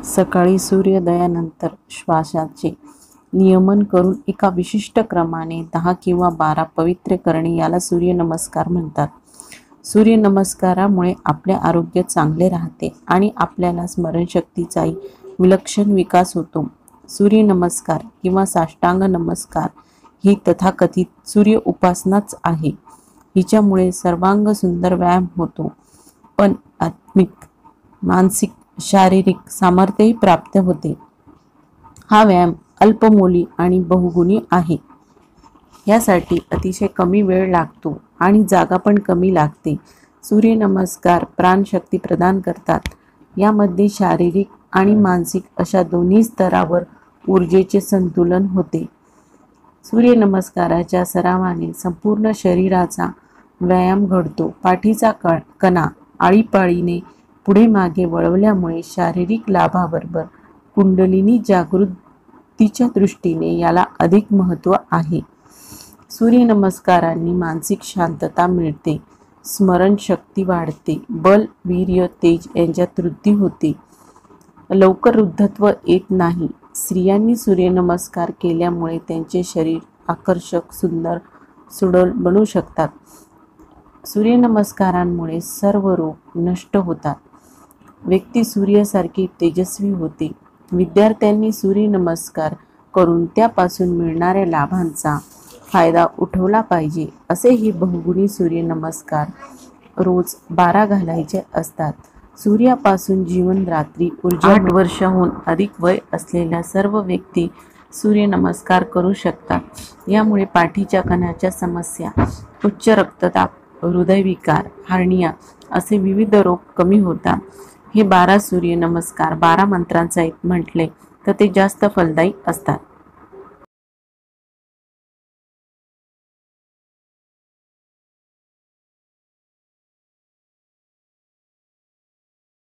सकाळी सूर्योदयानंतर श्वासाचे नियमन करून एका विशिष्ट क्रमाने 10 किंवा 12 पवित्र करणे याला सूर्यनमस्कार म्हणतात. सूर्यनमस्कारामुळे आपले आरोग्य चांगले राहते आणि आपल्याला स्मरणशक्तीचाही विलक्षण विकास होतो. सूर्यनमस्कार किंवा साष्टांग नमस्कार ही तथाकथित सूर्य उपासनाच आहे. हिच्यामुळे सर्वांग सुंदर व्यायाम होतो, पण आत्मिक, मानसिक, शारीरिक सामर्थ्यही प्राप्त होते. हा व्यायाम अल्पमोली आणि बहुगुणी आहे. यासाठी अतिशय कमी वेळ लागतो आणि जागा पण कमी लागते. सूर्यनमस्कार प्राणशक्ती प्रदान करतात. यामध्ये शारीरिक आणि मानसिक अशा दोन्ही स्तरावर ऊर्जेचे संतुलन होते. सूर्यनमस्काराच्या सरावाने संपूर्ण शरीराचा व्यायाम घडतो. पाठीचा कणा आळीपाळीने पुढे मागे वळवल्यामुळे शारीरिक लाभाबरोबर कुंडलिनी जागृतीच्या दृष्टीने याला अधिक महत्त्व आहे. सूर्यनमस्कारांनी मानसिक शांतता मिळते, स्मरणशक्ती वाढते, बल, वीर्य, तेज यांच्यात वृद्धी होते. लवकर वृद्धत्व येत नाही. स्त्रियांनी सूर्यनमस्कार केल्यामुळे त्यांचे शरीर आकर्षक, सुंदर, सुडौल बनू शकतात. सूर्यनमस्कारांमुळे सर्व रोग नष्ट होतात. व्यक्ती सूर्यासारखी तेजस्वी होते. विद्यार्थ्यांनी सूर्यनमस्कार करून त्यापासून मिळणाऱ्या लाभांचा फायदा उठवला पाहिजे. असेही बहुगुणी सूर्यनमस्कार रोज 12 घालायचे असतात. सूर्यापासून जीवन रात्री ऊर्जा. 8 वर्षांहून अधिक वय असलेल्या सर्व व्यक्ती सूर्यनमस्कार करू शकतात. यामुळे पाठीच्या कण्याच्या समस्या, उच्च रक्तदाब, हृदयविकार, हार्निया असे विविध रोग कमी होतात. हे 12 सूर्यनमस्कार 12 मंत्रांसहित म्हटले तर ते जास्त फलदायी असतात.